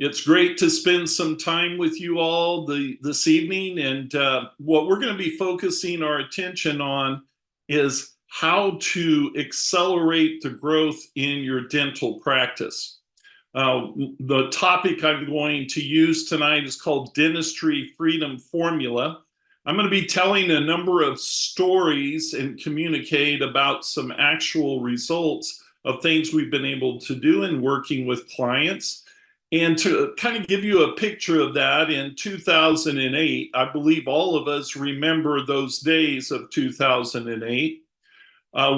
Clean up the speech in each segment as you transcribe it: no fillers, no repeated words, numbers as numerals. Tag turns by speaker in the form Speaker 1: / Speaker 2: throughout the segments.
Speaker 1: It's great to spend some time with you all this evening. And what we're going to be focusing our attention on is how to accelerate the growth in your dental practice. The topic I'm going to use tonight is called Dentistry Freedom Formula. I'm going to be telling a number of stories and communicate about some actual results of things we've been able to do in working with clients. And to kind of give you a picture of that, in 2008, I believe all of us remember those days of 2008.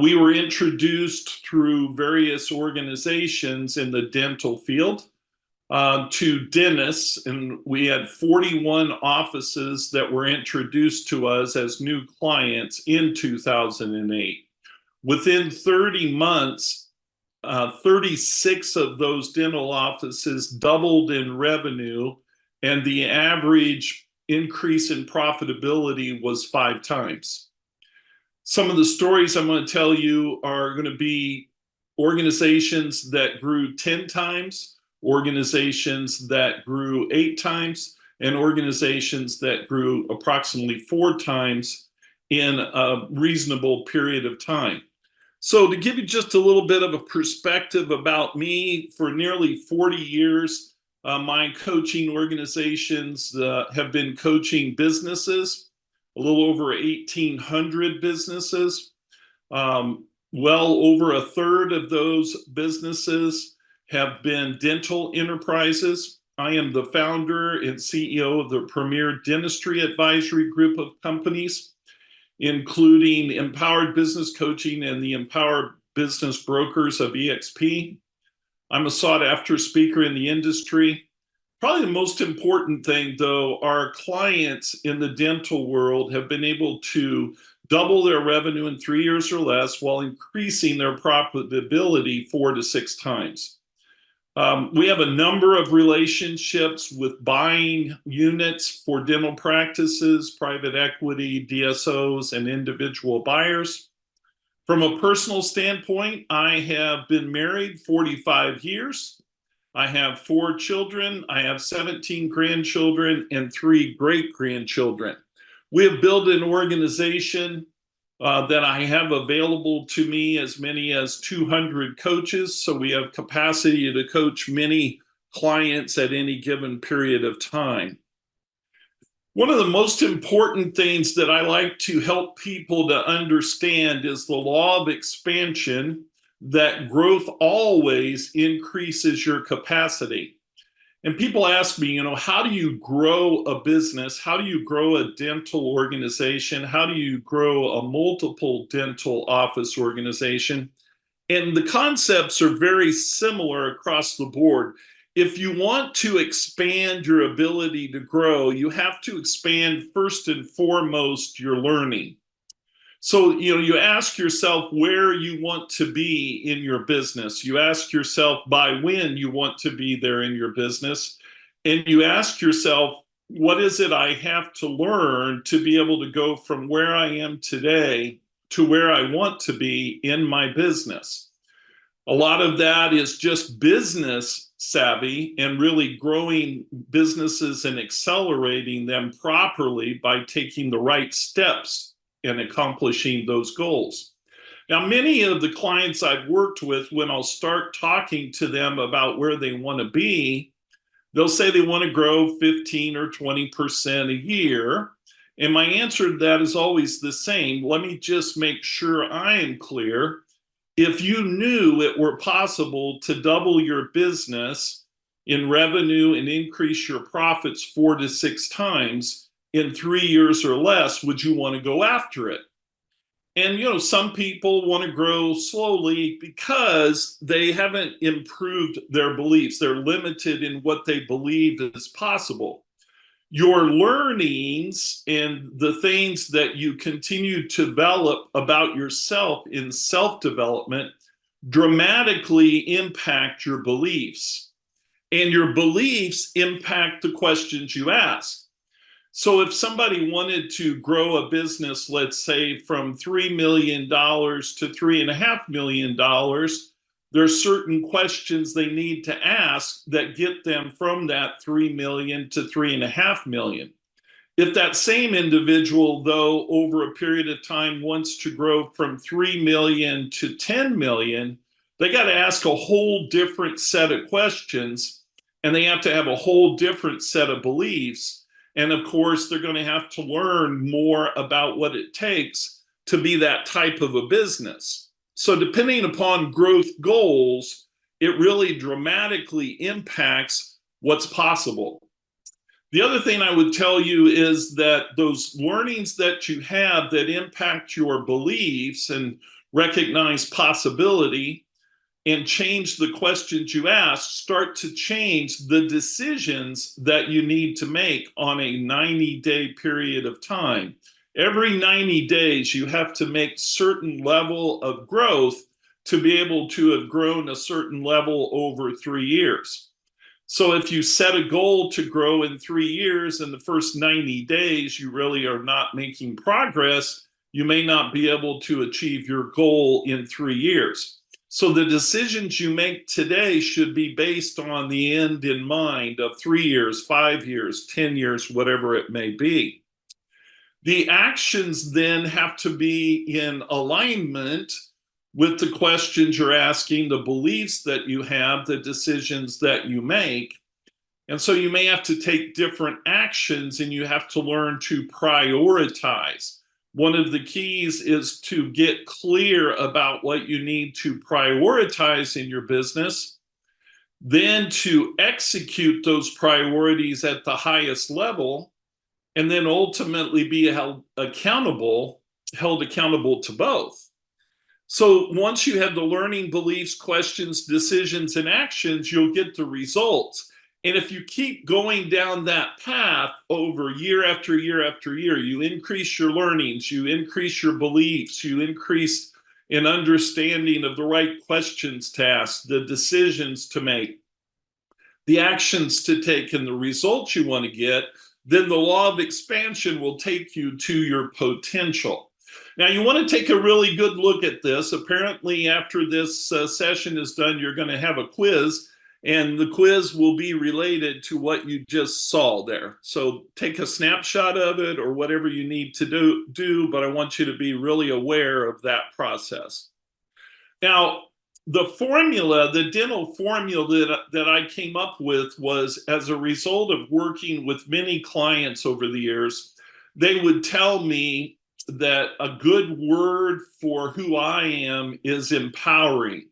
Speaker 1: We were introduced through various organizations in the dental field to dentists, and we had 41 offices that were introduced to us as new clients in 2008. Within 30 months, 36 of those dental offices doubled in revenue, and the average increase in profitability was 5 times. Some of the stories I'm going to tell you are going to be organizations that grew 10 times, organizations that grew 8 times, and organizations that grew approximately 4 times in a reasonable period of time. So to give you just a little bit of a perspective about me, for nearly 40 years, my coaching organizations have been coaching businesses, a little over 1,800 businesses. Well over a third of those businesses have been dental enterprises. I am the founder and CEO of the premier dentistry advisory group of companies, including Empowered Business Coaching and the Empowered Business Brokers of EXP. I'm a sought-after speaker in the industry. Probably the most important thing, though, our clients in the dental world have been able to double their revenue in 3 years or less while increasing their profitability 4 to 6 times. We have a number of relationships with buying units for dental practices, private equity, DSOs, and individual buyers. From a personal standpoint, I have been married 45 years. I have 4 children. I have 17 grandchildren and 3 great-grandchildren. We have built an organization that I have available to me, as many as 200 coaches. So we have capacity to coach many clients at any given period of time. One of the most important things that I like to help people to understand is the law of expansion, that growth always increases your capacity. And people ask me, how do you grow a business? How do you grow a dental organization? How do you grow a multiple dental office organization? And the concepts are very similar across the board. If you want to expand your ability to grow, you have to expand first and foremost your learning. So, you ask yourself where you want to be in your business. You ask yourself by when you want to be there in your business. And you ask yourself, what is it I have to learn to be able to go from where I am today to where I want to be in my business? A lot of that is just business savvy and really growing businesses and accelerating them properly by taking the right steps and accomplishing those goals. Now, many of the clients I've worked with, when I'll start talking to them about where they want to be, they'll say they want to grow 15 or 20% a year. And my answer to that is always the same. Let me just make sure I am clear. If you knew it were possible to double your business in revenue and increase your profits 4 to 6 times in 3 years or less, would you want to go after it? And some people want to grow slowly because they haven't improved their beliefs. They're limited in what they believe is possible. Your learnings and the things that you continue to develop about yourself in self-development dramatically impact your beliefs. And your beliefs impact the questions you ask. So if somebody wanted to grow a business, let's say from $3 million to $3.5 million, there's certain questions they need to ask that get them from that 3 million to 3.5 million. If that same individual, though, over a period of time wants to grow from 3 million to 10 million, they got to ask a whole different set of questions, and they have to have a whole different set of beliefs. And of course, they're going to have to learn more about what it takes to be that type of a business. So depending upon growth goals, it really dramatically impacts what's possible. The other thing I would tell you is that those learnings that you have that impact your beliefs and recognize possibility and change the questions you ask start to change the decisions that you need to make on a 90-day period of time. Every 90 days, you have to make certain level of growth to be able to have grown a certain level over 3 years. So if you set a goal to grow in 3 years, in the first 90 days, you really are not making progress, you may not be able to achieve your goal in 3 years. So the decisions you make today should be based on the end in mind of 3 years, 5 years, 10 years, whatever it may be. The actions then have to be in alignment with the questions you're asking, the beliefs that you have, the decisions that you make. And so you may have to take different actions, and you have to learn to prioritize. One of the keys is to get clear about what you need to prioritize in your business, then to execute those priorities at the highest level, and then ultimately be held accountable to both. So once you have the learning, beliefs, questions, decisions, and actions, you'll get the results. And if you keep going down that path over year after year after year, you increase your learnings, you increase your beliefs, you increase an understanding of the right questions to ask, the decisions to make, the actions to take, and the results you want to get, then the law of expansion will take you to your potential. Now, you want to take a really good look at this. Apparently, after this session is done, you're going to have a quiz, and the quiz will be related to what you just saw there. So take a snapshot of it or whatever you need to do, but I want you to be really aware of that process. Now, the formula, the dental formula that I came up with was as a result of working with many clients over the years. They would tell me that a good word for who I am is empowering.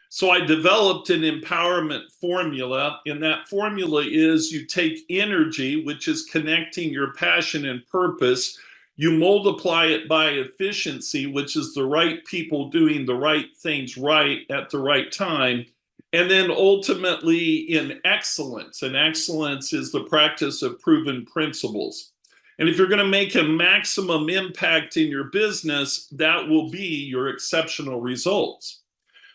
Speaker 1: So I developed an empowerment formula, and that formula is you take energy, which is connecting your passion and purpose, you multiply it by efficiency, which is the right people doing the right things right at the right time, and then ultimately in excellence. And excellence is the practice of proven principles. And if you're going to make a maximum impact in your business, that will be your exceptional results.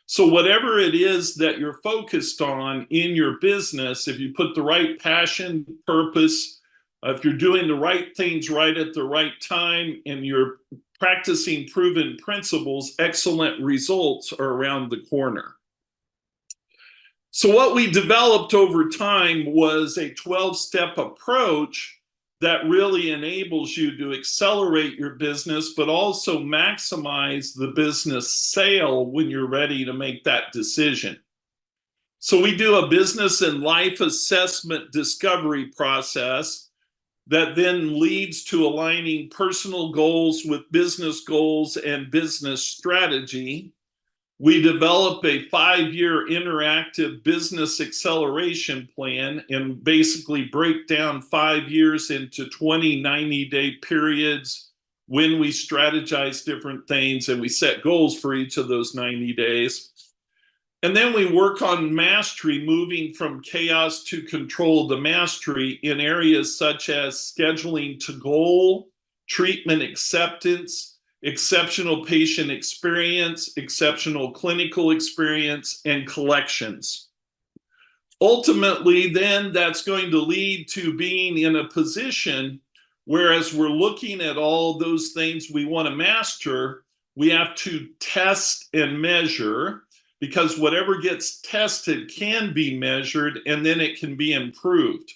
Speaker 1: So whatever it is that you're focused on in your business, if you put the right passion, purpose, if you're doing the right things right at the right time, and you're practicing proven principles, excellent results are around the corner. So what we developed over time was a 12-step approach that really enables you to accelerate your business, but also maximize the business sale when you're ready to make that decision. So we do a business and life assessment discovery process that then leads to aligning personal goals with business goals and business strategy. We develop a 5-year interactive business acceleration plan and basically break down 5 years into 20 90-day periods when we strategize different things, and we set goals for each of those 90 days. And then we work on mastery, moving from chaos to control the mastery in areas such as scheduling to goal, treatment acceptance, exceptional patient experience, exceptional clinical experience, and collections. Ultimately, then that's going to lead to being in a position where, as we're looking at all those things we want to master, we have to test and measure. because whatever gets tested can be measured and then it can be improved.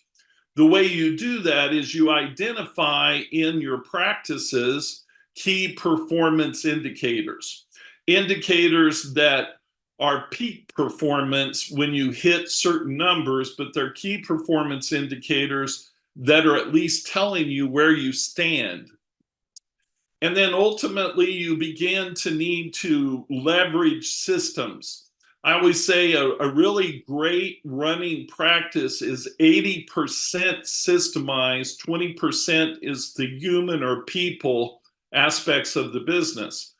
Speaker 1: The way you do that is you identify in your practices key performance indicators, indicators that are peak performance when you hit certain numbers, but they're key performance indicators that are at least telling you where you stand. And then ultimately, you begin to need to leverage systems. I always say a really great running practice is 80% systemized, 20% is the human or people aspects of the business.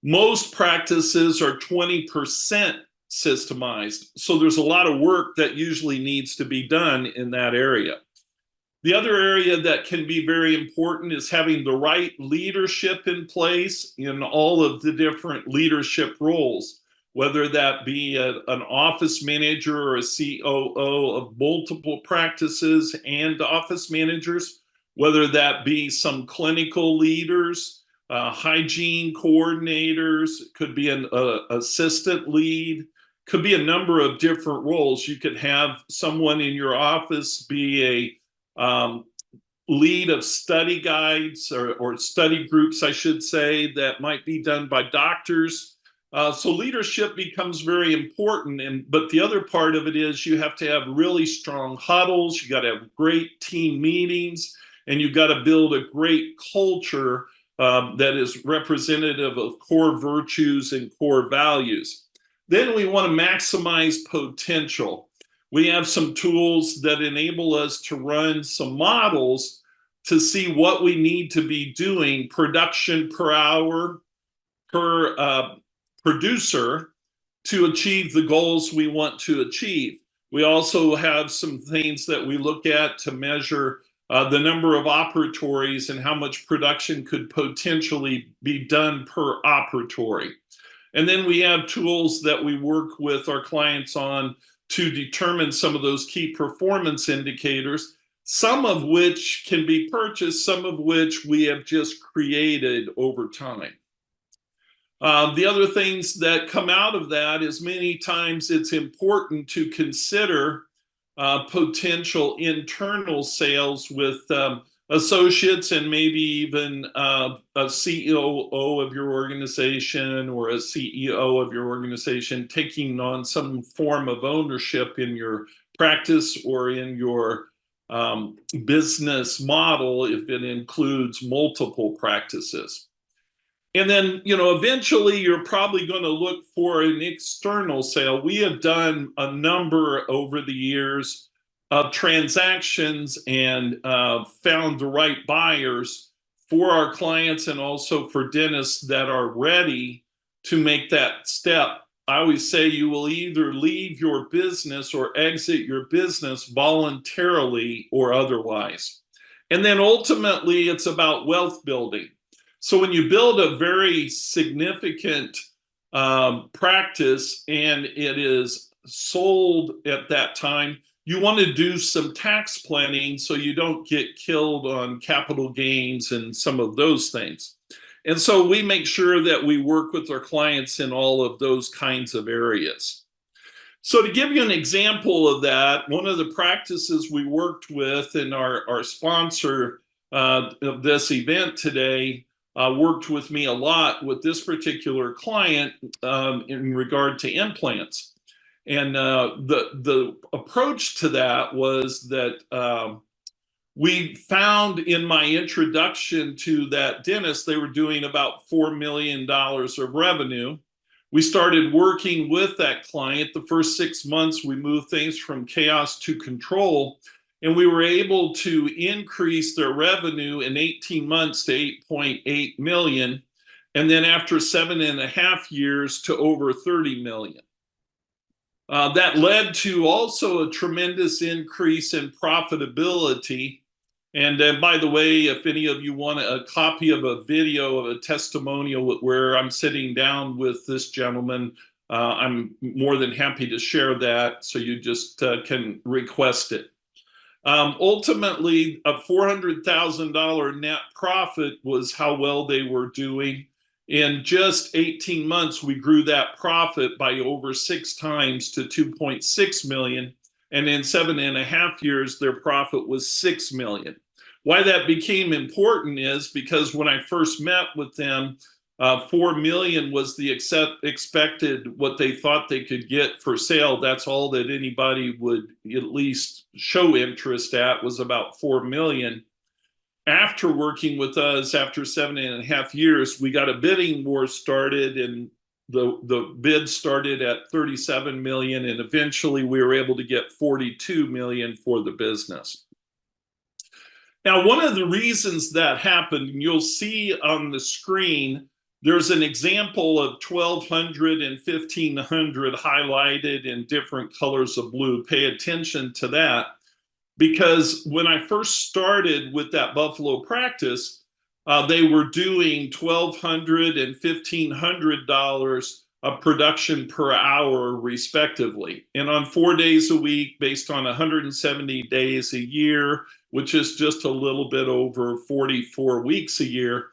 Speaker 1: Most practices are 20% systemized. So there's a lot of work that usually needs to be done in that area. The other area that can be very important is having the right leadership in place in all of the different leadership roles, whether that be an office manager or a COO of multiple practices and office managers, whether that be some clinical leaders, hygiene coordinators, could be an assistant lead, could be a number of different roles. You could have someone in your office be a lead of study guides or study groups, I should say, that might be done by doctors. So leadership becomes very important. But the other part of it is you have to have really strong huddles. You got to have great team meetings, and you've got to build a great culture that is representative of core virtues and core values. Then we want to maximize potential. We have some tools that enable us to run some models to see what we need to be doing production per hour, per producer, to achieve the goals we want to achieve. We also have some things that we look at to measure the number of operatories and how much production could potentially be done per operatory. And then we have tools that we work with our clients on to determine some of those key performance indicators, some of which can be purchased, some of which we have just created over time. The other things that come out of that is many times it's important to consider potential internal sales with associates and maybe even a COO of your organization or a CEO of your organization taking on some form of ownership in your practice or in your business model if it includes multiple practices. And then, eventually you're probably going to look for an external sale. We have done a number over the years of transactions and found the right buyers for our clients and also for dentists that are ready to make that step. I always say you will either leave your business or exit your business voluntarily or otherwise. And then ultimately, it's about wealth building. So when you build a very significant practice and it is sold at that time, you want to do some tax planning so you don't get killed on capital gains and some of those things. And so we make sure that we work with our clients in all of those kinds of areas. So to give you an example of that, one of the practices we worked with and our sponsor of this event today worked with me a lot with this particular client in regard to implants. And the approach to that was that we found in my introduction to that dentist, they were doing about $4 million of revenue. We started working with that client. The first 6 months, we moved things from chaos to control, and we were able to increase their revenue in 18 months to 8.8 million. And then after 7.5 years to over 30 million. That led to also a tremendous increase in profitability. And by the way, if any of you want a copy of a video of a testimonial where I'm sitting down with this gentleman, I'm more than happy to share that. So you just can request it. Ultimately, a $400,000 net profit was how well they were doing. In just 18 months, we grew that profit by over 6 times to 2.6 million. And in 7.5 years, their profit was 6 million. Why that became important is because when I first met with them, 4 million was the expected, what they thought they could get for sale. That's all that anybody would at least show interest at, was about 4 million. After working with us, after 7.5 years, we got a bidding war started, and the bid started at 37 million, and eventually we were able to get 42 million for the business. Now, one of the reasons that happened, and you'll see on the screen, there's an example of 1200 and 1500 highlighted in different colors of blue. Pay attention to that, because when I first started with that Buffalo practice, they were doing $1,200 and $1,500 of production per hour, respectively. And on 4 days a week, based on 170 days a year, which is just a little bit over 44 weeks a year,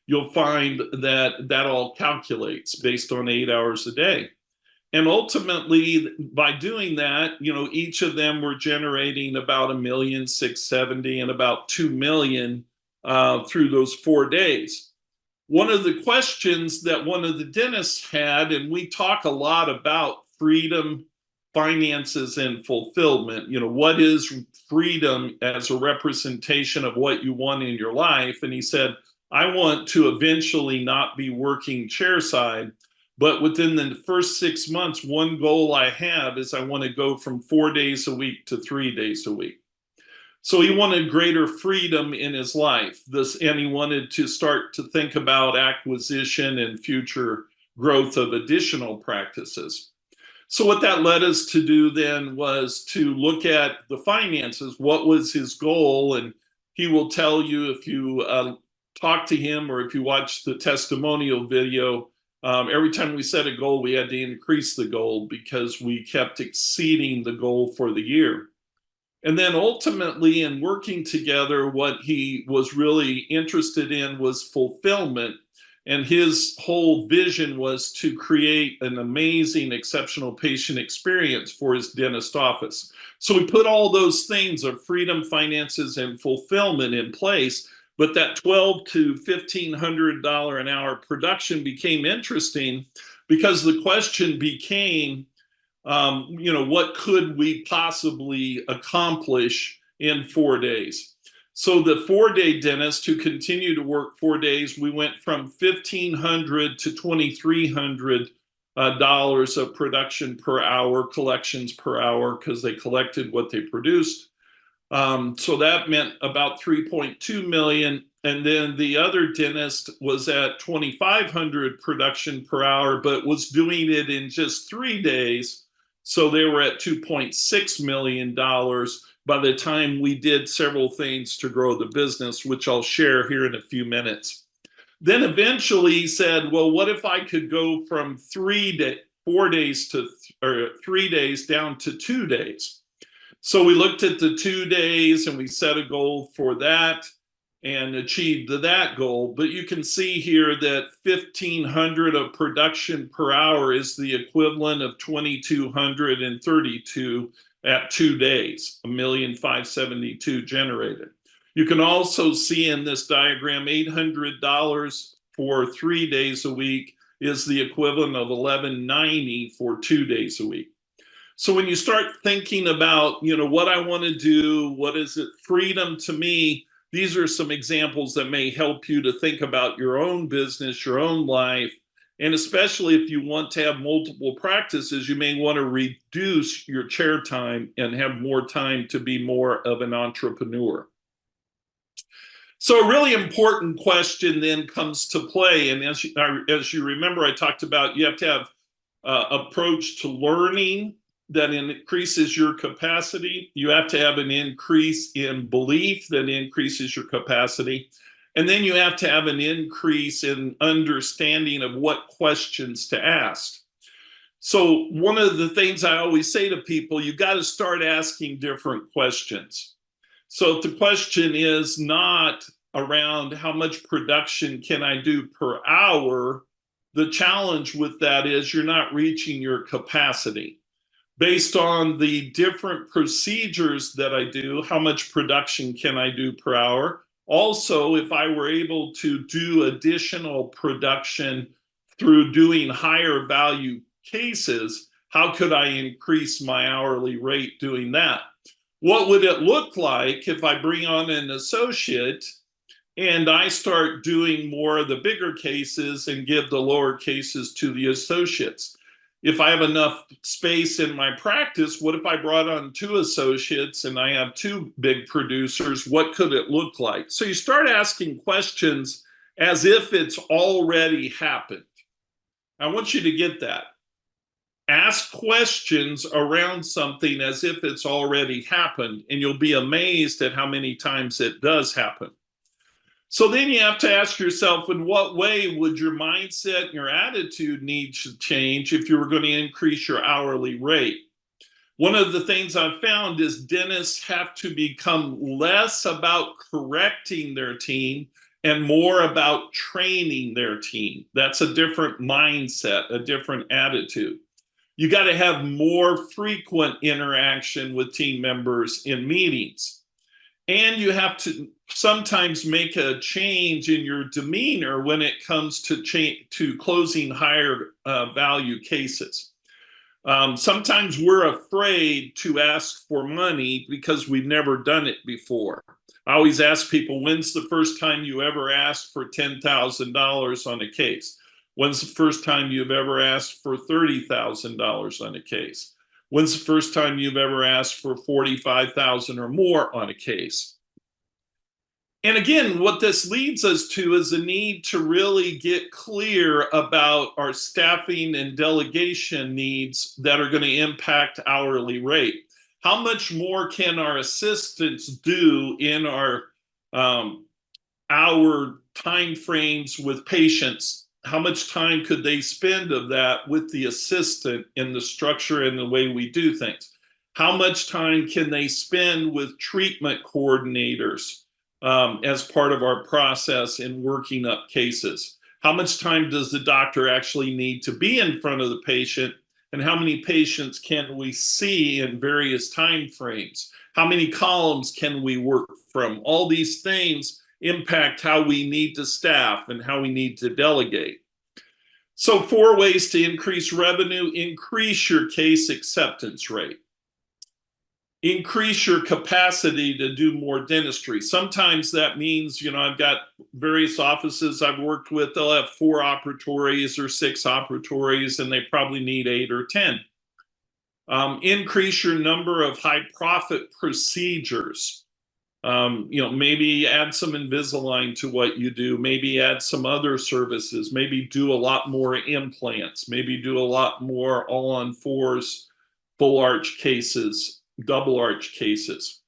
Speaker 1: you'll find that that all calculates based on 8 hours a day. And ultimately, by doing that, each of them were generating about 1,670,000 and about 2 million through those 4 days. One of the questions that one of the dentists had, and we talk a lot about freedom, finances, and fulfillment. What is freedom as a representation of what you want in your life? And he said, I want to eventually not be working chairside. But within the first 6 months, one goal I have is I want to go from 4 days a week to 3 days a week. So he wanted greater freedom in his life. And he wanted to start to think about acquisition and future growth of additional practices. So what that led us to do then was to look at the finances. What was his goal? And he will tell you, if you talk to him or if you watch the testimonial video, every time we set a goal, we had to increase the goal because we kept exceeding the goal for the year. And then ultimately, in working together, what he was really interested in was fulfillment. And his whole vision was to create an amazing, exceptional patient experience for his dentist office. So we put all those things of freedom, finances, and fulfillment in place. But that $1,200 to $1,500 an hour production became interesting because the question became, what could we possibly accomplish in 4 days? So the 4-day dentist who continued to work 4 days, we went from $1,500 to $2,300 of production per hour, collections per hour, because they collected what they produced. So that meant about 3.2 million. And then the other dentist was at 2,500 production per hour, but was doing it in just 3 days. So they were at $2.6 million by the time we did several things to grow the business, which I'll share here in a few minutes. Then eventually he said, well, what if I could go from 4 days to 3 days down to 2 days? So we looked at the 2 days and we set a goal for that and achieved that goal. But you can see here that 1,500 of production per hour is the equivalent of 2,232 at 2 days, 1,572,000 generated. You can also see in this diagram, $800 for 3 days a week is the equivalent of $1,190 for 2 days a week. So when you start thinking about, what I want to do, what is it, freedom to me, these are some examples that may help you to think about your own business, your own life. And especially if you want to have multiple practices, you may want to reduce your chair time and have more time to be more of an entrepreneur. So a really important question then comes to play. And as you remember, I talked about you have to have approach to learning that increases your capacity. You have to have an increase in belief that increases your capacity. And then you have to have an increase in understanding of what questions to ask. So one of the things I always say to people, you've got to start asking different questions. So if the question is not around how much production can I do per hour, The challenge with that is you're not reaching your capacity. Based on the different procedures that I do, how much production can I do per hour? Also, if I were able to do additional production through doing higher value cases, how could I increase my hourly rate doing that? What would it look like if I bring on an associate and I start doing more of the bigger cases and give the lower cases to the associates? If I have enough space in my practice, what if I brought on two associates and I have two big producers? What could it look like? So you start asking questions as if it's already happened. I want you to get that. Ask questions around something as if it's already happened, and you'll be amazed at how many times it does happen. So then you have to ask yourself, in what way would your mindset and your attitude need to change if you were going to increase your hourly rate? One of the things I've found is dentists have to become less about correcting their team and more about training their team. That's a different mindset, a different attitude. You got to have more frequent interaction with team members in meetings. And you have to sometimes make a change in your demeanor when it comes to closing higher value cases. Sometimes we're afraid to ask for money because we've never done it before. I always ask people, when's the first time you ever asked for $10,000 on a case? When's the first time you've ever asked for $30,000 on a case? When's the first time you've ever asked for 45,000 or more on a case? And again, what this leads us to is a need to really get clear about our staffing and delegation needs that are going to impact hourly rate. How much more can our assistants do in our time frames with patients? How much time could they spend of that with the assistant in the structure and the way we do things? How much time can they spend with treatment coordinators as part of our process in working up cases? How much time does the doctor actually need to be in front of the patient? And how many patients can we see in various time frames? How many columns can we work from? All these things impact how we need to staff and how we need to delegate. So 4 ways to increase revenue: increase your case acceptance rate, increase your capacity to do more dentistry. Sometimes that means, I've got various offices I've worked with, they'll have 4 operatories or 6 operatories, and they probably need 8 or 10. Increase your number of high profit procedures. Maybe add some Invisalign to what you do, maybe add some other services, maybe do a lot more implants, maybe do a lot more all on fours, full arch cases, double arch cases.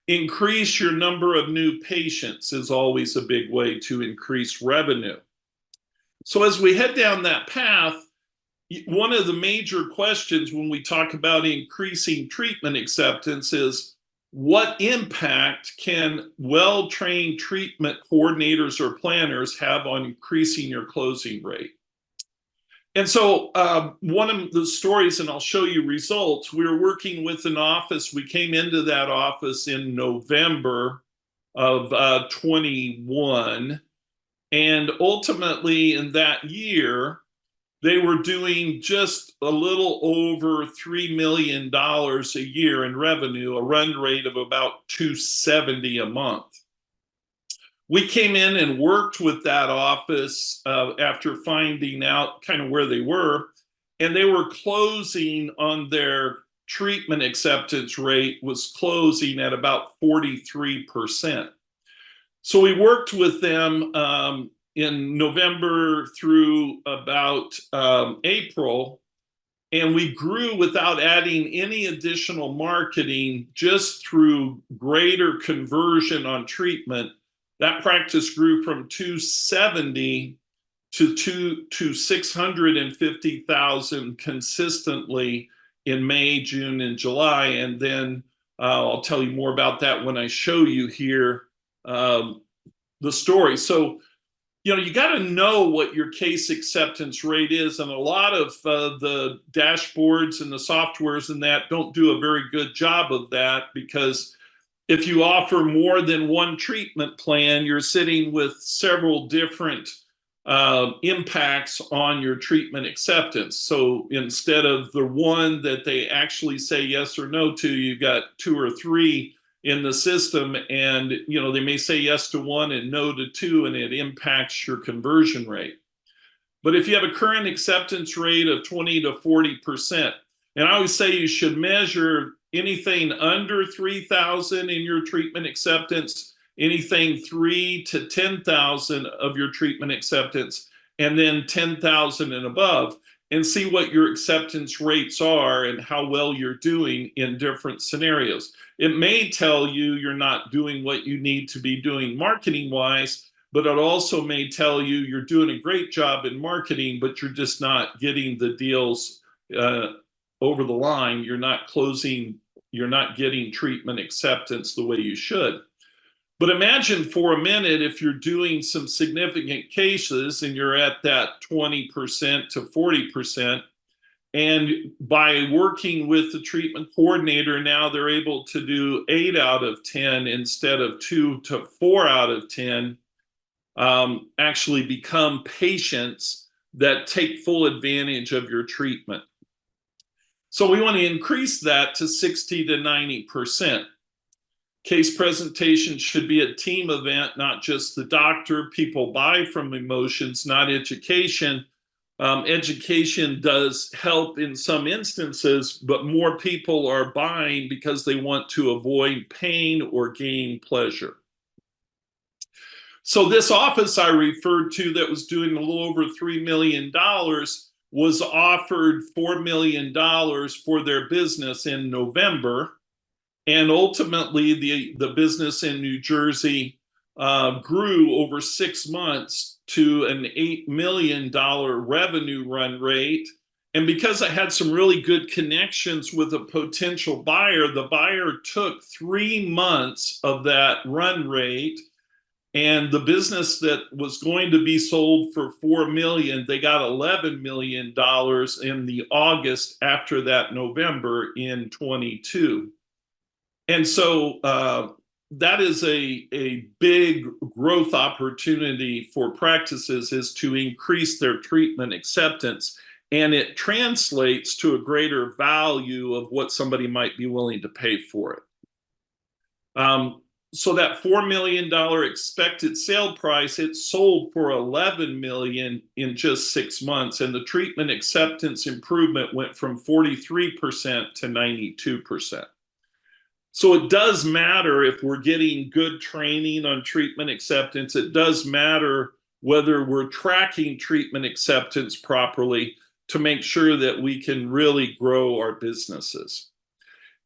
Speaker 1: Increase your number of new patients is always a big way to increase revenue. So as we head down that path, one of the major questions when we talk about increasing treatment acceptance is, what impact can well-trained treatment coordinators or planners have on increasing your closing rate? And so one of the stories, and I'll show you results, we were working with an office. We came into that office in November of 21. And ultimately in that year, they were doing just a little over $3 million a year in revenue, a run rate of about $270 a month. We came in and worked with that office after finding out kind of where they were, and they were closing on their treatment acceptance rate was closing at about 43%. So we worked with them in November through about April, and we grew without adding any additional marketing, just through greater conversion on treatment. That practice grew from 270 to 650,000 consistently in May, June, and July. And then I'll tell you more about that when I show you here the story. So you got to know what your case acceptance rate is, and a lot of the dashboards and the softwares and that don't do a very good job of that, because if you offer more than one treatment plan, you're sitting with several different impacts on your treatment acceptance. So instead of the one that they actually say yes or no to, you got two or three in the system, and they may say yes to one and no to two, and it impacts your conversion rate. But if you have a current acceptance rate of 20 to 40%, and I always say you should measure anything under 3,000 in your treatment acceptance, anything 3 to 10,000 of your treatment acceptance, and then 10,000 and above, and see what your acceptance rates are and how well you're doing in different scenarios. It may tell you you're not doing what you need to be doing marketing wise, but it also may tell you you're doing a great job in marketing, but you're just not getting the deals over the line. You're not closing, you're not getting treatment acceptance the way you should. But imagine for a minute if you're doing some significant cases and you're at that 20% to 40%, and by working with the treatment coordinator, now they're able to do 8 out of 10 instead of 2 to 4 out of 10, actually become patients that take full advantage of your treatment. So we want to increase that to 60 to 90%. Case presentation should be a team event, not just the doctor. People buy from emotions, not education. Education does help in some instances, but more people are buying because they want to avoid pain or gain pleasure. So this office I referred to that was doing a little over $3 million was offered $4 million for their business in November. And ultimately, the business in New Jersey grew over 6 months to an $8 million revenue run rate. And because I had some really good connections with a potential buyer, the buyer took 3 months of that run rate. And the business that was going to be sold for $4 million, they got $11 million in the August after that November in 22. And so that is a big growth opportunity for practices, is to increase their treatment acceptance. And it translates to a greater value of what somebody might be willing to pay for it. So that $4 million expected sale price, it sold for $11 million in just 6 months. And the treatment acceptance improvement went from 43% to 92%. So it does matter if we're getting good training on treatment acceptance. It does matter whether we're tracking treatment acceptance properly to make sure that we can really grow our businesses.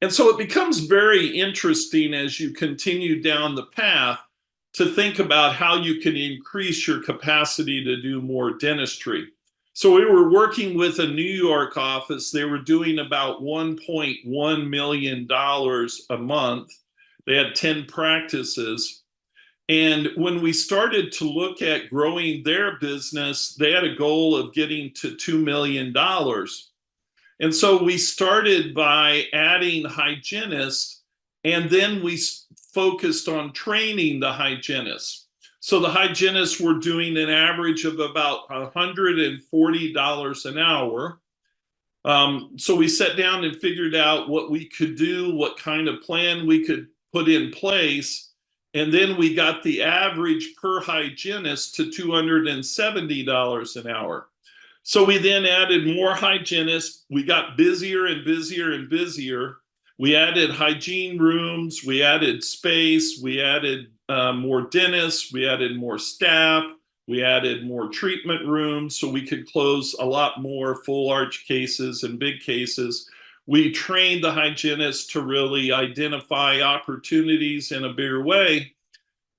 Speaker 1: And so it becomes very interesting as you continue down the path to think about how you can increase your capacity to do more dentistry. So we were working with a New York office. They were doing about $1.1 million a month. They had 10 practices. And when we started to look at growing their business, they had a goal of getting to $2 million. And so we started by adding hygienists, and then we focused on training the hygienists. So the hygienists were doing an average of about $140 an hour. So we sat down and figured out what we could do, what kind of plan we could put in place. And then we got the average per hygienist to $270 an hour. So we then added more hygienists. We got busier and busier and busier. We added hygiene rooms, we added space, we added more dentists, we added more staff, we added more treatment rooms so we could close a lot more full arch cases and big cases. We trained the hygienists to really identify opportunities in a bigger way.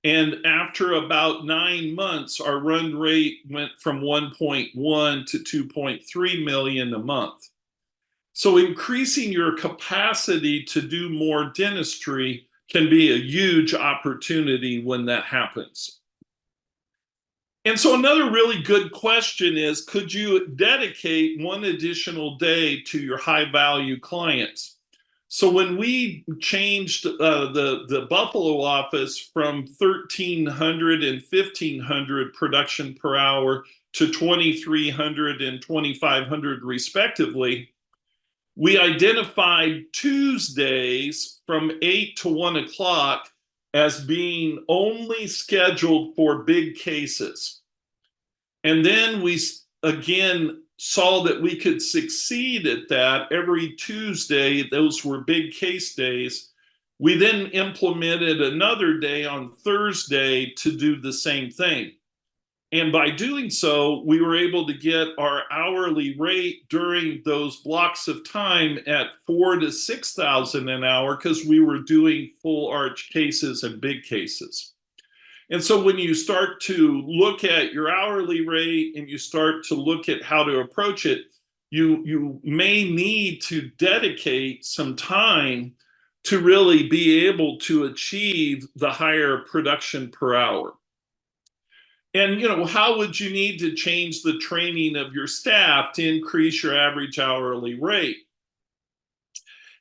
Speaker 1: And after about 9 months, our run rate went from 1.1 to 2.3 million a month. So increasing your capacity to do more dentistry can be a huge opportunity when that happens. And so another really good question is, could you dedicate one additional day to your high value clients? So when we changed the Buffalo office from 1,300 and 1,500 production per hour to 2,300 and 2,500 respectively, we identified Tuesdays from 8 to 1 o'clock as being only scheduled for big cases. And then we again saw that we could succeed at that every Tuesday. Those were big case days. We then implemented another day on Thursday to do the same thing. And by doing so, we were able to get our hourly rate during those blocks of time at 4,000 to 6,000 an hour because we were doing full arch cases and big cases. And so when you start to look at your hourly rate and you start to look at how to approach it, you may need to dedicate some time to really be able to achieve the higher production per hour. And how would you need to change the training of your staff to increase your average hourly rate?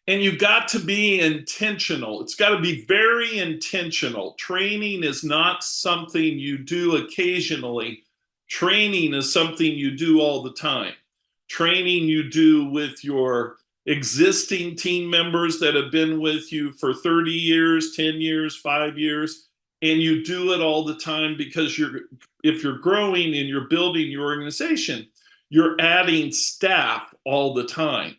Speaker 1: And you've got to be intentional. It's got to be very intentional. Training is not something you do occasionally. Training is something you do all the time. Training you do with your existing team members that have been with you for 30 years, 10 years, 5 years, and you do it all the time because if you're growing and you're building your organization, you're adding staff all the time.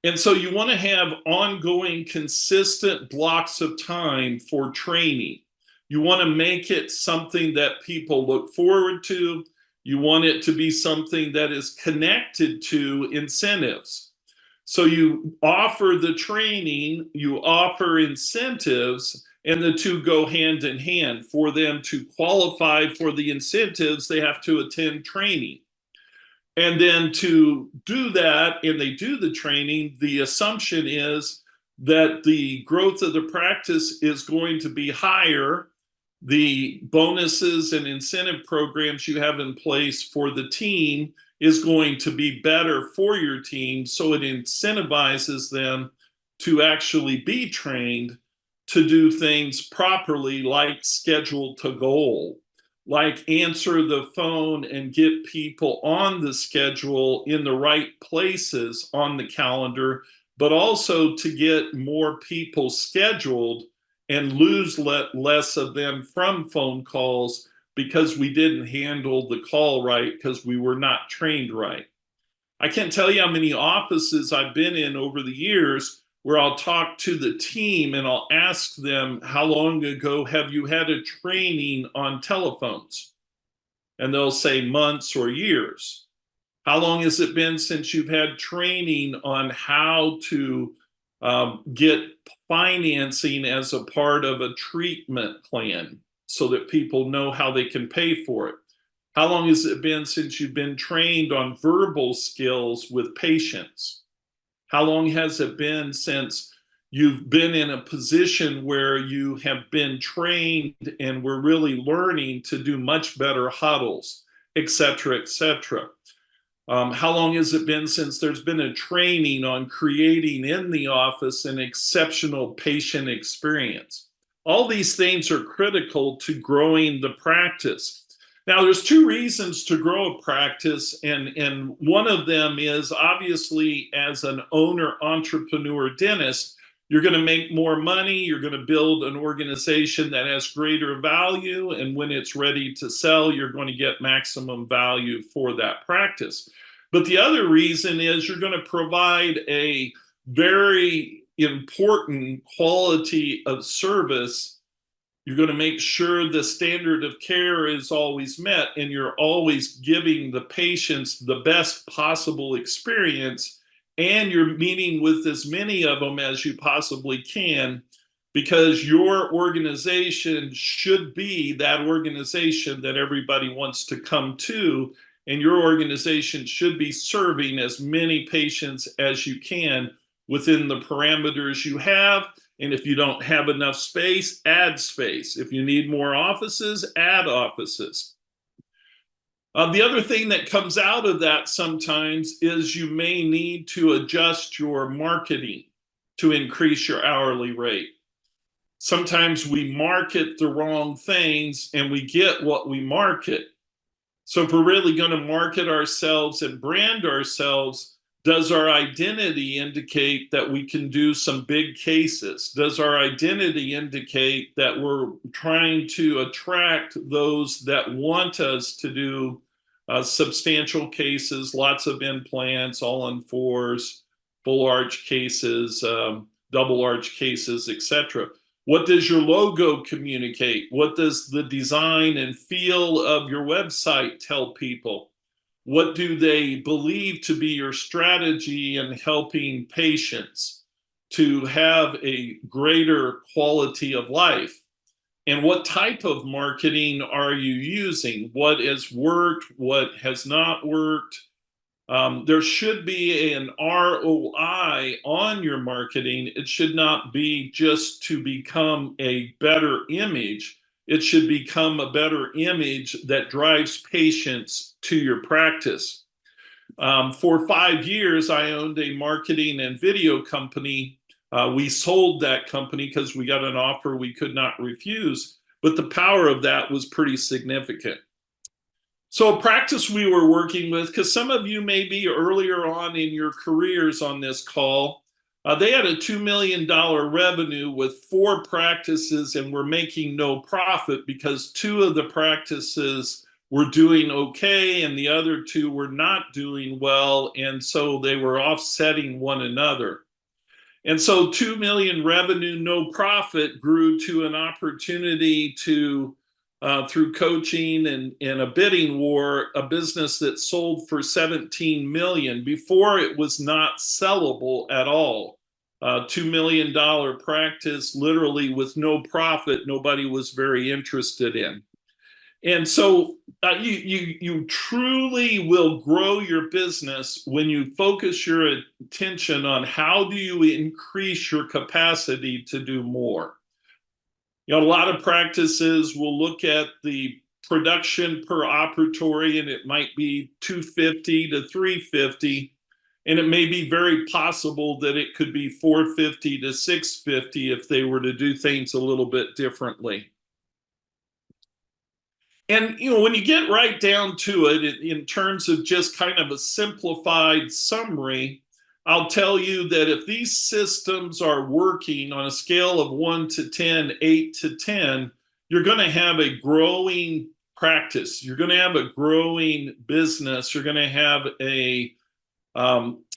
Speaker 1: And so you want to have ongoing, consistent blocks of time for training. You want to make it something that people look forward to. You want it to be something that is connected to incentives. So you offer the training, you offer incentives, and the two go hand in hand. For them to qualify for the incentives, they have to attend training. And then to do that, and they do the training, the assumption is that the growth of the practice is going to be higher. The bonuses and incentive programs you have in place for the team is going to be better for your team. So it incentivizes them to actually be trained to do things properly, like schedule to goal, like answer the phone and get people on the schedule in the right places on the calendar, but also to get more people scheduled and lose less of them from phone calls because we didn't handle the call right because we were not trained right. I can't tell you how many offices I've been in over the years where I'll talk to the team and I'll ask them, how long ago have you had a training on telephones? And they'll say months or years. How long has it been since you've had training on how to get financing as a part of a treatment plan so that people know how they can pay for it? How long has it been since you've been trained on verbal skills with patients? How long has it been since you've been in a position where you have been trained and we're really learning to do much better huddles, et cetera, et cetera? How long has it been since there's been a training on creating in the office an exceptional patient experience? All these things are critical to growing the practice. Now, there's two reasons to grow a practice, and one of them is obviously as an owner, entrepreneur, dentist, you're going to make more money, you're going to build an organization that has greater value, and when it's ready to sell, you're going to get maximum value for that practice. But the other reason is you're going to provide a very important quality of service. You're going to make sure the standard of care is always met, and you're always giving the patients the best possible experience, and you're meeting with as many of them as you possibly can, because your organization should be that organization that everybody wants to come to, and your organization should be serving as many patients as you can within the parameters you have. And if you don't have enough space, add space. If you need more offices, add offices. The other thing that comes out of that sometimes is you may need to adjust your marketing to increase your hourly rate. Sometimes we market the wrong things and we get what we market. So if we're really going to market ourselves and brand ourselves, does our identity indicate that we can do some big cases? Does our identity indicate that we're trying to attract those that want us to do substantial cases, lots of implants, all on fours, full arch cases, double arch cases, etc.? What does your logo communicate? What does the design and feel of your website tell people? What do they believe to be your strategy in helping patients to have a greater quality of life? And what type of marketing are you using? What has worked? What has not worked? There should be an ROI on your marketing. It should not be just to become a better image. It should become a better image that drives patients to your practice. For 5 years, I owned a marketing and video company. We sold that company because we got an offer we could not refuse, but the power of that was pretty significant. So a practice we were working with, because some of you may be earlier on in your careers on this call, they had a $2 million revenue with 4 practices and were making no profit because 2 of the practices were doing okay and the other 2 were not doing well. And so they were offsetting one another. And so 2 million revenue, no profit grew to an opportunity to through coaching and a bidding war, a business that sold for 17 million. Before it was not sellable at all. $2 million practice, literally with no profit, nobody was very interested in. And so you truly will grow your business when you focus your attention on how do you increase your capacity to do more. A lot of practices will look at the production per operatory and it might be 250 to 350, and it may be very possible that it could be 450 to 650 if they were to do things a little bit differently. And when you get right down to it, in terms of just kind of a simplified summary, I'll tell you that if these systems are working on a scale of 1 to 10, 8 to 10, you're going to have a growing practice. You're going to have a growing business. You're going to have a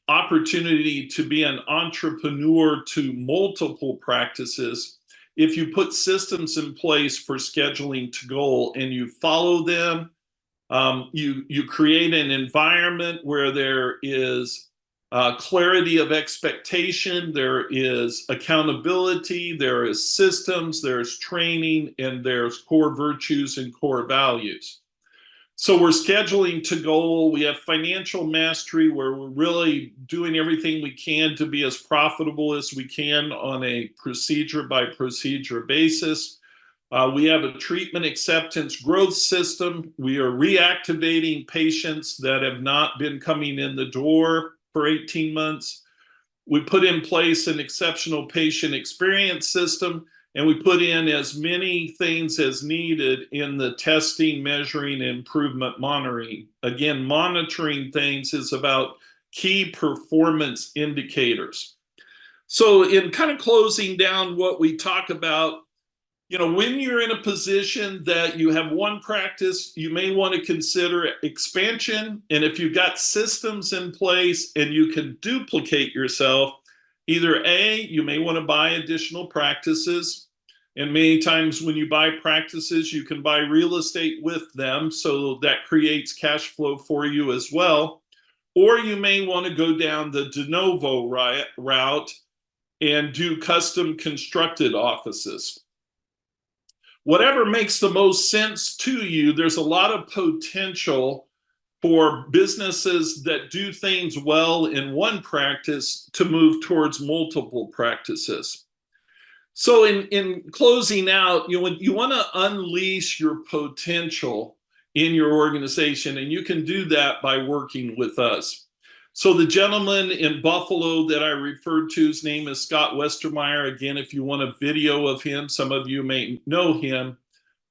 Speaker 1: opportunity to be an entrepreneur to multiple practices. If you put systems in place for scheduling to goal and you follow them, you create an environment where there is clarity of expectation, there is accountability, there is systems, there's training, and there's core virtues and core values. So we're scheduling to goal. We have financial mastery where we're really doing everything we can to be as profitable as we can on a procedure by procedure basis. We have a treatment acceptance growth system. We are reactivating patients that have not been coming in the door for 18 months. We put in place an exceptional patient experience system, and we put in as many things as needed in the testing, measuring, and improvement monitoring. Again, monitoring things is about key performance indicators. So in kind of closing down what we talk about, when you're in a position that you have one practice, you may want to consider expansion. And if you've got systems in place and you can duplicate yourself, either A, you may want to buy additional practices. And many times when you buy practices, you can buy real estate with them. So that creates cash flow for you as well. Or you may want to go down the de novo route and do custom constructed offices. Whatever makes the most sense to you, there's a lot of potential for businesses that do things well in one practice to move towards multiple practices. So in closing out, you want to unleash your potential in your organization, and you can do that by working with us. So the gentleman in Buffalo that I referred to, his name is Scott Westermeyer. Again, if you want a video of him, some of you may know him,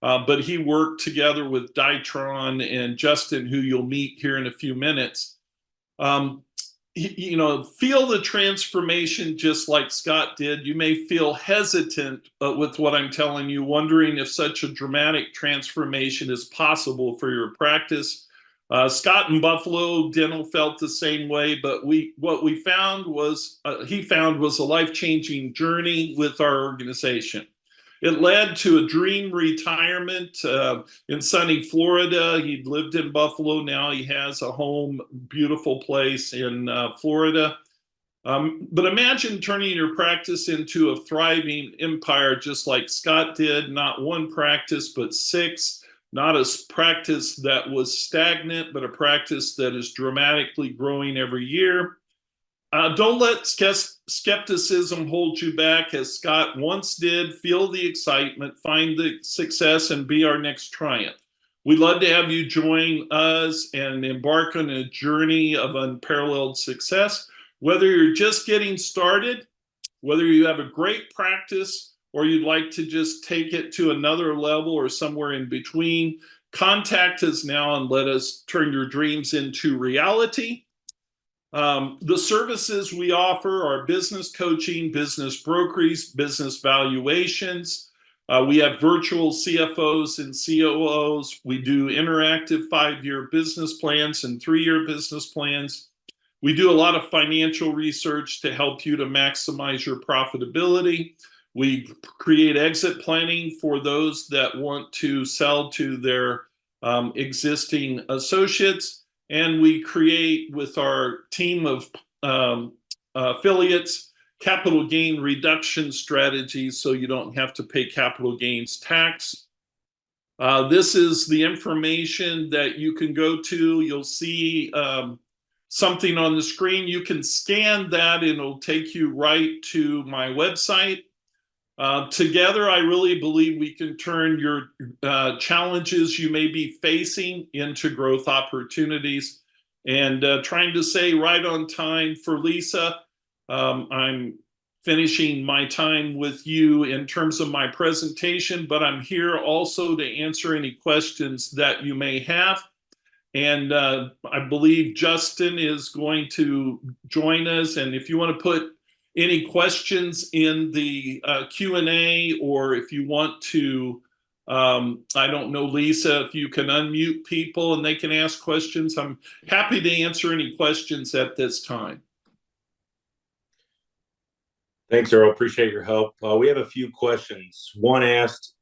Speaker 1: but he worked together with Dytron and Justin, who you'll meet here in a few minutes. Feel the transformation just like Scott did. You may feel hesitant with what I'm telling you, wondering if such a dramatic transformation is possible for your practice. Scott in Buffalo Dental felt the same way, but what we found was he found was a life-changing journey with our organization. It led to a dream retirement in sunny Florida. He'd lived in Buffalo. Now he has a home, beautiful place in Florida. But imagine turning your practice into a thriving empire just like Scott did. Not one practice, but 6. Not a practice that was stagnant, but a practice that is dramatically growing every year. Don't let skepticism hold you back, as Scott once did. Feel the excitement, find the success, and be our next triumph. We'd love to have you join us and embark on a journey of unparalleled success. Whether you're just getting started, whether you have a great practice, or you'd like to just take it to another level or somewhere in between, contact us now and let us turn your dreams into reality. The services we offer are business coaching, business brokerage, business valuations. We have virtual CFOs and COOs. We do interactive 5-year business plans and 3-year business plans. We do a lot of financial research to help you to maximize your profitability. We create exit planning for those that want to sell to their existing associates. And we create, with our team of affiliates, capital gain reduction strategies so you don't have to pay capital gains tax. This is the information that you can go to. You'll see something on the screen. You can scan that and it'll take you right to my website. Together, I really believe we can turn your challenges you may be facing into growth opportunities. And trying to say right on time for Lisa, I'm finishing my time with you in terms of my presentation, but I'm here also to answer any questions that you may have. And I believe Justin is going to join us. And if you want to put any questions in the Q&A, or if you want to, I don't know, Lisa, if you can unmute people and they can ask questions, I'm happy to answer any questions at this time.
Speaker 2: Thanks, Earl. Appreciate your help. We have a few questions. One asked,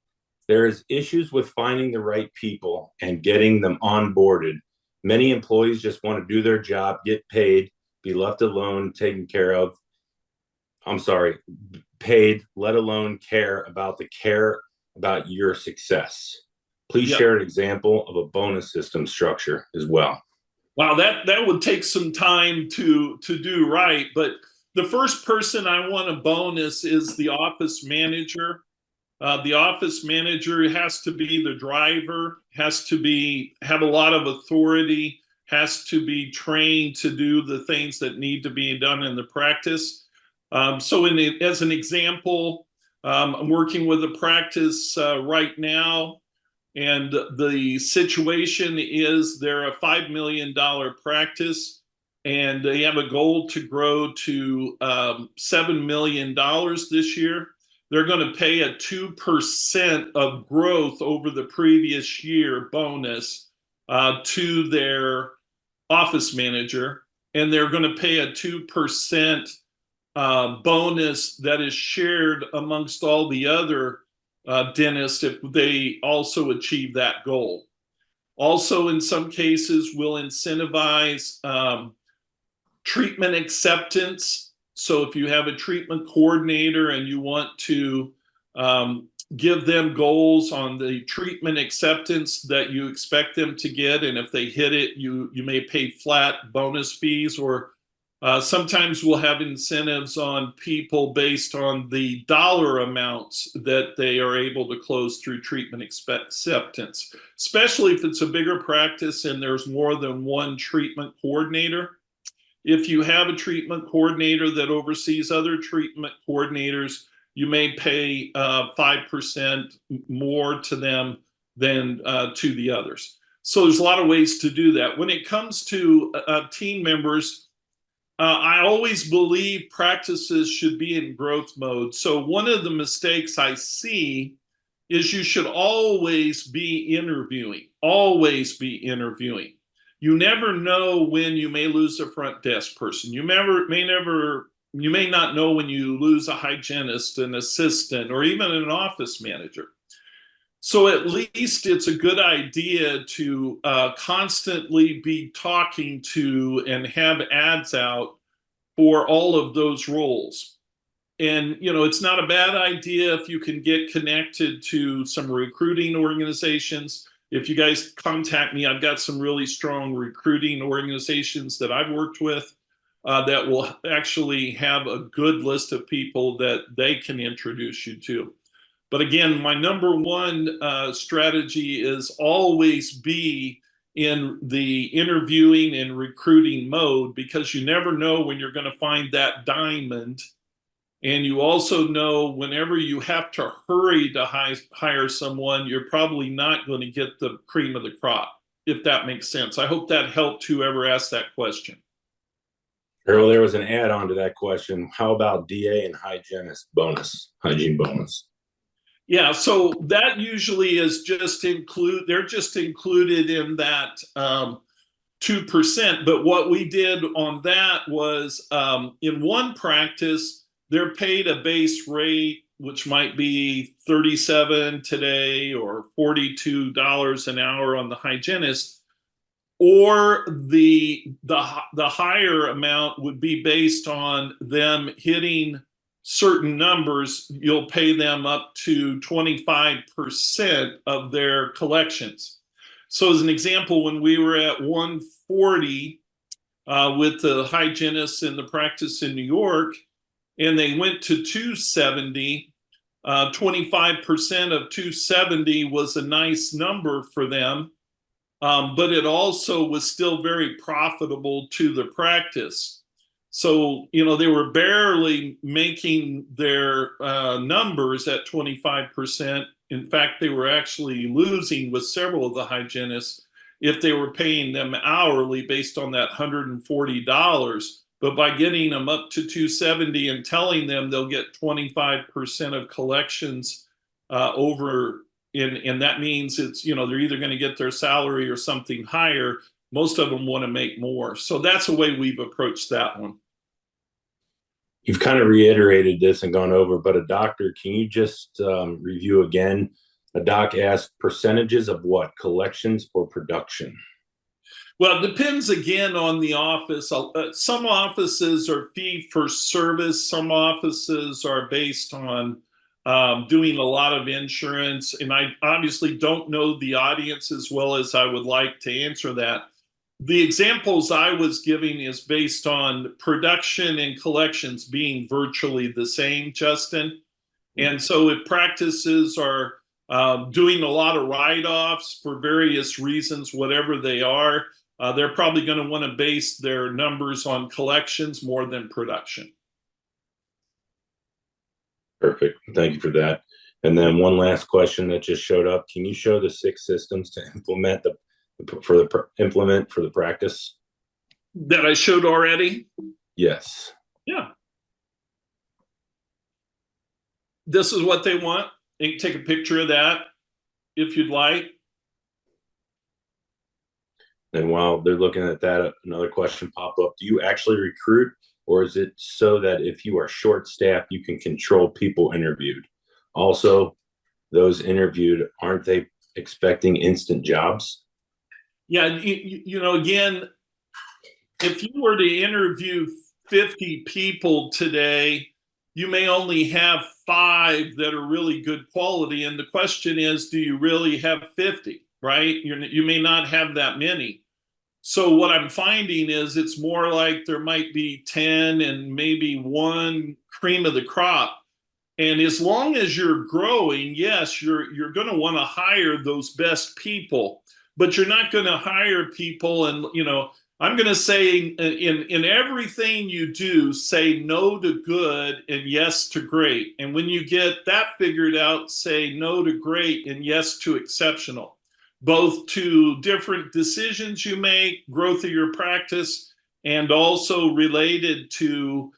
Speaker 2: there's issues with finding the right people and getting them onboarded. Many employees just want to do their job, get paid, be left alone, taken care of. Paid, let alone care about your success. Please share an example of a bonus system structure as well.
Speaker 1: Wow, that would take some time to do right. But the first person I want to bonus is the office manager. The office manager has to be the driver, has to have a lot of authority, has to be trained to do the things that need to be done in the practice. So as an example, I'm working with a practice right now, and the situation is they're a $5 million practice, and they have a goal to grow to $7 million this year. They're going to pay a 2% of growth over the previous year bonus to their office manager, and they're going to pay a 2% bonus that is shared amongst all the other dentists if they also achieve that goal. Also, in some cases, we'll incentivize treatment acceptance. So if you have a treatment coordinator and you want to give them goals on the treatment acceptance that you expect them to get, and if they hit it, you may pay flat bonus fees, or Sometimes we'll have incentives on people based on the dollar amounts that they are able to close through treatment acceptance, especially if it's a bigger practice and there's more than one treatment coordinator. If you have a treatment coordinator that oversees other treatment coordinators, you may pay 5% more to them than to the others. So there's a lot of ways to do that. When it comes to team members, I always believe practices should be in growth mode. So one of the mistakes I see is you should always be interviewing, always be interviewing. You never know when you may lose a front desk person. You may not know when you lose a hygienist, an assistant, or even an office manager. So at least it's a good idea to constantly be talking to and have ads out for all of those roles. And, it's not a bad idea if you can get connected to some recruiting organizations. If you guys contact me, I've got some really strong recruiting organizations that I've worked with that will actually have a good list of people that they can introduce you to. But again, my number one strategy is always be in the interviewing and recruiting mode, because you never know when you're going to find that diamond. And you also know whenever you have to hurry to hire someone, you're probably not going to get the cream of the crop, if that makes sense. I hope that helped whoever asked that question.
Speaker 2: Earl, there was an add-on to that question. How about DA and hygiene bonus?
Speaker 1: Yeah, so that usually is they're just included in that 2%. But what we did on that was in one practice, they're paid a base rate, which might be $37 today or $42 an hour on the hygienist, or the higher amount would be based on them hitting certain numbers. You'll pay them up to 25% of their collections. So as an example, when we were at 140 with the hygienists in the practice in New York, and they went to 270, 25% of 270 was a nice number for them, but it also was still very profitable to the practice. So, they were barely making their numbers at 25%. In fact, they were actually losing with several of the hygienists if they were paying them hourly based on that $140. But by getting them up to 270 and telling them they'll get 25% of collections over, and that means it's, they're either going to get their salary or something higher. Most of them want to make more. So that's the way we've approached that one.
Speaker 2: You've kind of reiterated this and gone over, but a doctor, can you just review again? A doc asked percentages of what? Collections or production?
Speaker 1: Well, it depends again on the office. Some offices are fee for service. Some offices are based on doing a lot of insurance. And I obviously don't know the audience as well as I would like to answer that. The examples I was giving is based on production and collections being virtually the same, Justin. And so if practices are doing a lot of write-offs for various reasons, whatever they are, they're probably going to want to base their numbers on collections more than production.
Speaker 2: Perfect. Thank you for that. And then one last question that just showed up. Can you show the 6 systems to implement for the practice?
Speaker 1: That I showed already?
Speaker 2: Yes.
Speaker 1: Yeah. This is what they want. You can take a picture of that if you'd like.
Speaker 2: And while they're looking at that, another question popped up. Do you actually recruit, or is it so that if you are short-staffed, you can control people interviewed? Also, those interviewed, aren't they expecting instant jobs?
Speaker 1: Yeah, again, if you were to interview 50 people today, you may only have 5 that are really good quality. And the question is, do you really have 50, right? You may not have that many. So what I'm finding is it's more like there might be 10 and maybe one cream of the crop. And as long as you're growing, yes, you're going to want to hire those best people, but you're not going to hire people. And I'm going to say in everything you do, say no to good and yes to great. And when you get that figured out, say no to great and yes to exceptional, both to different decisions you make, growth of your practice, and also related to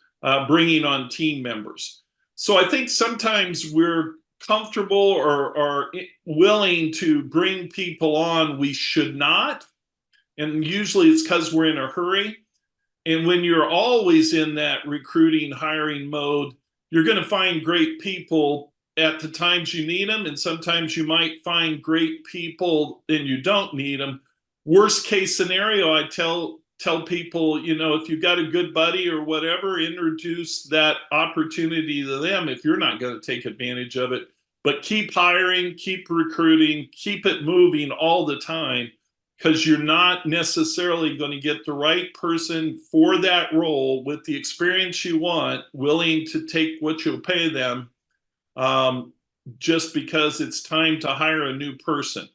Speaker 1: bringing on team members. So I think sometimes we're comfortable or willing to bring people on we should not. And usually it's because we're in a hurry. And when you're always in that recruiting, hiring mode, you're going to find great people at the times you need them. And sometimes you might find great people and you don't need them. Worst case scenario, I tell people, if you've got a good buddy or whatever, introduce that opportunity to them if you're not going to take advantage of it. But keep hiring, keep recruiting, keep it moving all the time, because you're not necessarily going to get the right person for that role with the experience you want, willing to take what you'll pay them, just because it's time to hire a new person.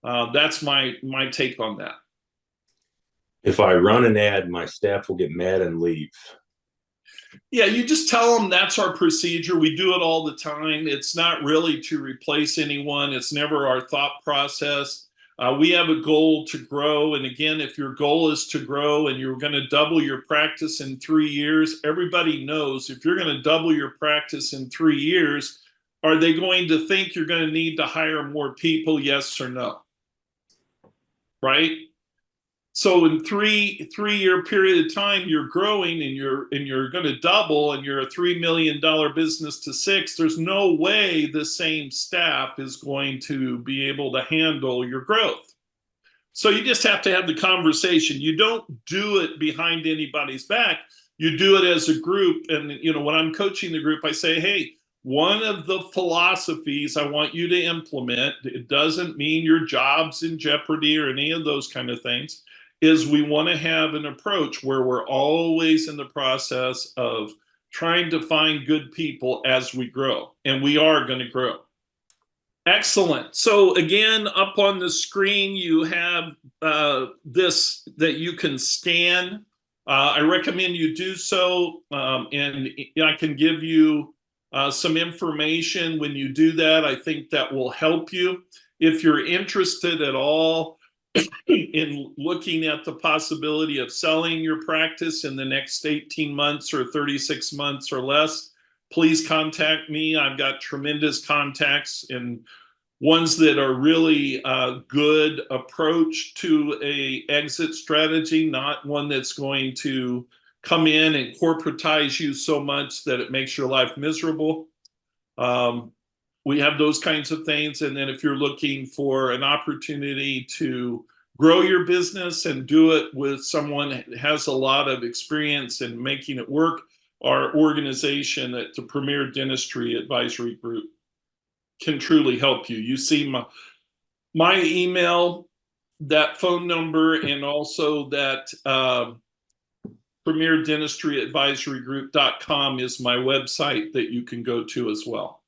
Speaker 1: That's my take on that.
Speaker 2: If I run an ad, my staff will get mad and leave.
Speaker 1: Yeah, you just tell them that's our procedure. We do it all the time. It's not really to replace anyone. It's never our thought process. We have a goal to grow. And again, if your goal is to grow and you're going to double your practice in 3 years, everybody knows if you're going to double your practice in 3 years, are they going to think you're going to need to hire more people? Yes or no? Right? So in three-year period of time, you're growing and you're going to double, and you're a $3 million business to 6. There's no way the same staff is going to be able to handle your growth. So you just have to have the conversation. You don't do it behind anybody's back. You do it as a group. And when I'm coaching the group, I say, hey, one of the philosophies I want you to implement, it doesn't mean your job's in jeopardy or any of those kind of things, is we want to have an approach where we're always in the process of trying to find good people as we grow, and we are going to grow. Excellent. So again, up on the screen, you have this that you can scan. I recommend you do so, and I can give you some information when you do that. I think that will help you. If you're interested at all in looking at the possibility of selling your practice in the next 18 months or 36 months or less, please contact me. I've got tremendous contacts and ones that are really a good approach to a exit strategy, not one that's going to come in and corporatize you so much that it makes your life miserable. We have those kinds of things. And then if you're looking for an opportunity to grow your business and do it with someone that has a lot of experience in making it work, our organization at the Premier Dentistry Advisory Group can truly help you. You see my email, that phone number, and also that Premier Dentistry Advisory Group.com is my website that you can go to as well.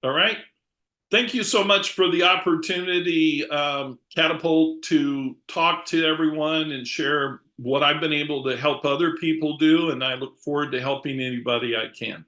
Speaker 1: All right. Thank you so much for the opportunity, Catapult, to talk to everyone and share what I've been able to help other people do. And I look forward to helping anybody I can.